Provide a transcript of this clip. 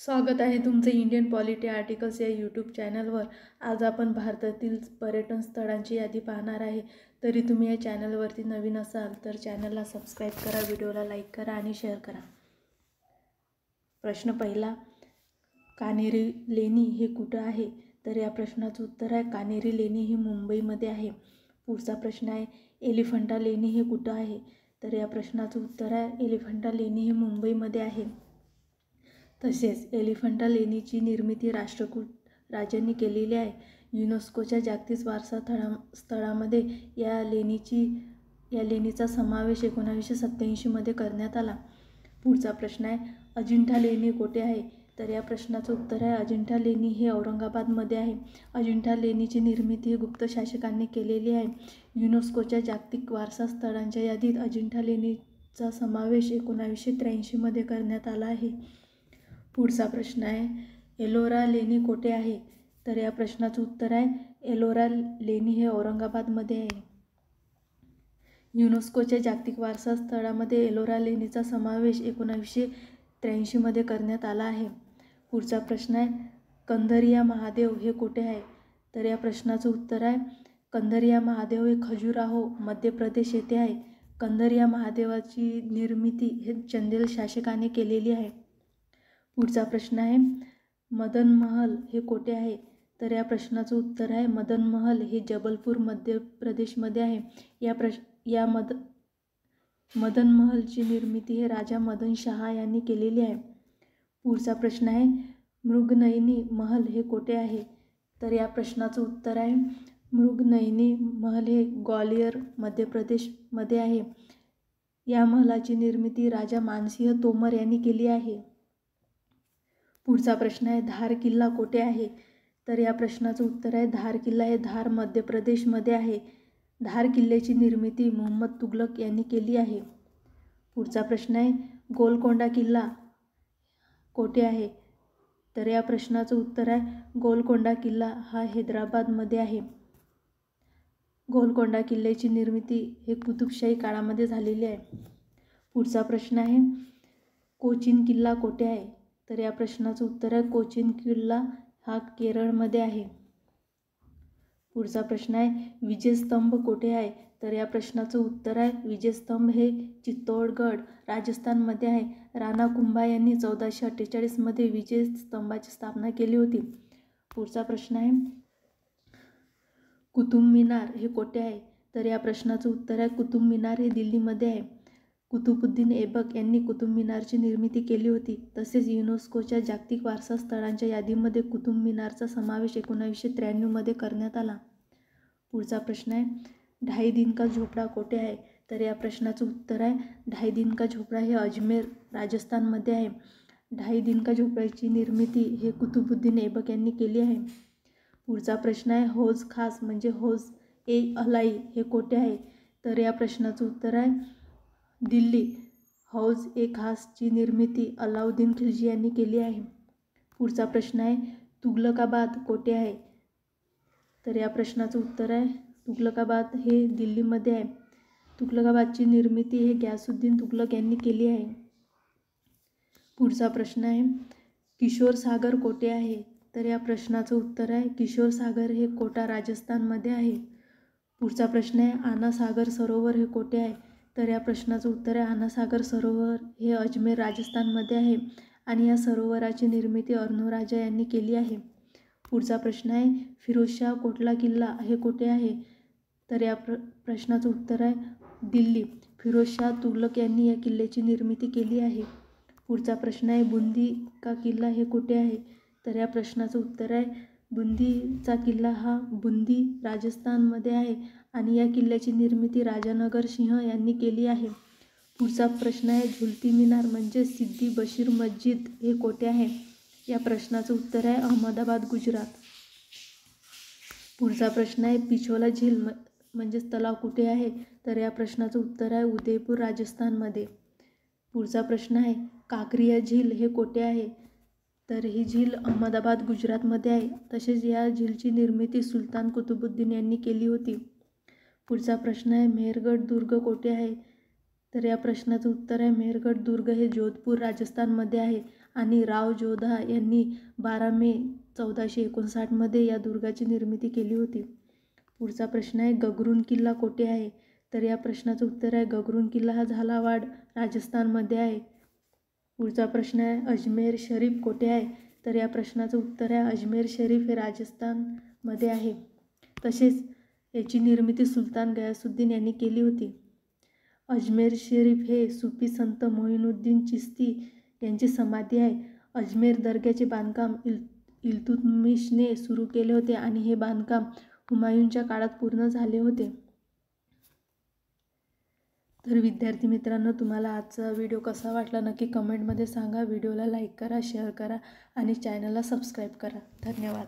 स्वागत आहे तुमचं इंडियन पॉलिटी आर्टिकल्स या यूट्यूब चॅनलवर। आज आपण भारतातील पर्यटन स्थळांची यादी पाहणार आहे। तरी तुम्ही या चॅनलवरती नवीन असाल तर चॅनलला सबस्क्राइब करा, व्हिडिओला लाईक करा आणि शेअर करा। प्रश्न पहिला, कान्हेरी लेणी हे कुठं आहे? तर या प्रश्नाचं उत्तर आहे कान्हेरी लेणी ही मुंबईमध्ये आहे। पुढचा प्रश्न आहे, एलिफंटा लेणी हे कुठं आहे? तर या प्रश्नाचं उत्तर आहे एलिफंटा लेणी ही मुंबईमध्ये आहे। तसेच एलिफंटा लेणीची निर्मिती राष्ट्रकूट राजांनी केलेली आहे। युनेस्कोच्या जागतिक वारसा स्थळामध्ये या लेणीचा समावेश 1987 मध्ये करण्यात आला। पुढचा प्रश्न आहे, अजिंठा लेणी कोठे आहे? तर या प्रश्नाचं उत्तर आहे अजिंठा लेणी हे औरंगाबादमध्ये आहे। अजिंठा लेणीची निर्मिती गुप्त शासकांनी केलेली आहे। युनेस्कोच्या जागतिक वारसा स्थळांच्या यादीत अजिंठा लेणीचा समावेश 1983 मध्ये करण्यात आला आहे। पुढचा प्रश्न आहे, एलोरा लेणी कोठे आहे? तर या प्रश्नाचं उत्तर आहे एलोरा लेणी हे औरंगाबादमध्ये आहे। युनेस्कोच्या जागतिक वारसा स्थळामध्ये एलोरा लेणीचा समावेश 1983 मध्ये करण्यात आला आहे। पुढचा प्रश्न आहे, कंधरिया महादेव हे कोठे आहे? तर या प्रश्नाचं उत्तर आहे कंधरिया महादेव हे खजुराहो मध्य प्रदेश येथे आहे। कंधरिया महादेवाची निर्मिती हे चंदेल शासकाने केलेली आहे। पुढचा प्रश्न आहे, मदन महल हे कोठे आहे? तर या प्रश्नाचं उत्तर आहे मदन महल हे जबलपूर मध्य प्रदेशमध्ये आहे। मदन महलची निर्मिती हे राजा मदन शाह यांनी केलेली आहे। पुढचा प्रश्न आहे, मृगनयनी महल हे कोठे आहे? तर या प्रश्नाचं उत्तर आहे मृगनयनी महल हे ग्वालियर मध्य प्रदेशमध्ये आहे। या महलाची निर्मिती राजा मानसिंह तोमर यांनी केली आहे। पुढचा प्रश्न आहे, धार किल्ला कोठे आहे? तर या प्रश्नाचं उत्तर आहे धार किल्ला हे धार मध्य प्रदेशमध्ये आहे। धार किल्ल्याची निर्मिती मोहम्मद तुगलक यांनी केली आहे। पुढचा प्रश्न आहे, गोलकोंडा किल्ला कोठे आहे? तर या प्रश्नाचं उत्तर आहे गोलकोंडा किल्ला हा हैदराबादमध्ये आहे। गोलकोंडा किल्ल्याची निर्मिती हे कुतुबशाही काळामध्ये झालेली आहे। पुढचा प्रश्न आहे, कोचीन किल्ला कोठे आहे? तर या प्रश्नाचं उत्तर आहे कोचीन किल्ला हा केरळमध्ये आहे। पुढचा प्रश्न आहे, विजयस्तंभ कोठे आहे? तर या प्रश्नाचं उत्तर आहे विजयस्तंभ हे चित्तौडगड राजस्थानमध्ये आहे। राणा कुंभा यांनी 1448 मध्ये विजय स्तंभाची स्थापना केली होती। पुढचा प्रश्न आहे, कुतुब मिनार हे कोठे आहे? तर या प्रश्नाचं उत्तर आहे कुतुब मिनार हे दिल्लीमध्ये आहे। कुतुबुद्दीन ऐबक यांनी कुतुब मिनारची निर्मिती केली होती। तसेच युनेस्कोच्या जागतिक वारसा स्थळांच्या यादीमध्ये कुतुब मिनारचा समावेश 1993 मध्ये करण्यात आला। पुढचा प्रश्न आहे, ढाई दिन का झोपडा कोठे आहे? तर या प्रश्नाचं उत्तर आहे ढाई दिन का झोपडा हे अजमेर राजस्थानमध्ये आहे। ढाई दिन का झोपड्याची निर्मिती हे कुतुबुद्दीन ऐबक यांनी केली आहे। पुढचा प्रश्न आहे, हौज खास म्हणजे हौज ए अलाई हे कोठे आहे? तर या प्रश्नाचं उत्तर आहे दिल्ली। हौज ए खासची निर्मिती अलाउद्दीन खिलजी यांनी केली आहे। पुढचा प्रश्न आहे, तुगलकाबाद कोठे आहे? तर या प्रश्नाचं उत्तर आहे तुगलकाबाद हे दिल्लीमध्ये आहे। तुगलकाबादची निर्मिती हे गयासुद्दीन तुगलक यांनी केली आहे। पुढचा प्रश्न आहे, किशोर सागर कोठे आहे? तर या प्रश्नाचं उत्तर आहे किशोर सागर हे कोटा राजस्थानमध्ये आहे। पुढचा प्रश्न आहे, आना सागर सरोवर हे कोठे आहे? तर या प्रश्नाचं उत्तर आहे आना सागर सरोवर हे अजमेर राजस्थानमध्ये आहे आणि या सरोवराची निर्मिती अर्नोराजा यांनी केली आहे। पुढचा प्रश्न आहे, फिरोजशाह कोटला किल्ला हे कोठे आहे? तर या प्रश्नाचं उत्तर आहे दिल्ली। फिरोजशाह तुगलक यांनी या किल्ल्याची निर्मिती केली आहे। पुढचा प्रश्न आहे, बुंदी का किल्ला हे कुठे आहे? तर या प्रश्नाचं उत्तर आहे बुंदीचा किल्ला हा बुंदी राजस्थानमध्ये आहे आणि या किल्ल्याची निर्मिती राजा नगर सिंह यांनी केली आहे। पुढचा प्रश्न आहे, झुलती मिनार म्हणजे सिद्दी बशीर मस्जिद हे कोठे आहे? या प्रश्नाचं उत्तर आहे अहमदाबाद गुजरात। पुढचा प्रश्न आहे, पिछोला झील म्हणजेच तलाव कुठे आहे? तर या प्रश्नाचं उत्तर आहे उदयपूर राजस्थानमध्ये। पुढचा प्रश्न आहे, काकरिया झील हे कोठे आहे? तर ही झील अहमदाबाद गुजरातमध्ये आहे। तसेच या झीलची निर्मिती सुलतान कुतुबुद्दीन यांनी केली होती। पुढचा प्रश्न आहे, मेहरगढ दुर्ग कोठे आहे? तर या प्रश्नाचं उत्तर आहे मेहरगढ दुर्ग हे जोधपूर राजस्थानमध्ये आहे आणि राव जोधा यांनी 12 मे 1459 या दुर्गाची निर्मिती केली होती. पुढचा प्रश्न आहे, गगरून किल्ला कोठे आहे? तर या प्रश्नाचं उत्तर आहे गगरून किल्ला हा झालावाड राजस्थानमध्ये आहे. पुढचा प्रश्न आहे, अजमेर शरीफ कोठे आहे? तर या प्रश्नाचं उत्तर आहे अजमेर शरीफ हे राजस्थानमध्ये आहे. तसेच याची निर्मिती सुलतान गयासुद्दीन यांनी केली होती. अजमेर शरीफ हे सुफी संत मोइनुद्दीन चिश्ती यांची समाधी आहे. अजमेर दर्ग्याचे बांधकाम इल्तुतमिशने सुरू केले होते आणि हे बांधकाम हुमायूनच्या काळात पूर्ण झाले होते. तर विद्यार्थी मित्रांनो, तुम्हाला आजचा व्हिडिओ कसा वाटला नक्की कमेंटमध्ये सांगा. व्हिडिओला लाईक करा, शेअर करा आणि चॅनलला सबस्क्राईब करा. धन्यवाद.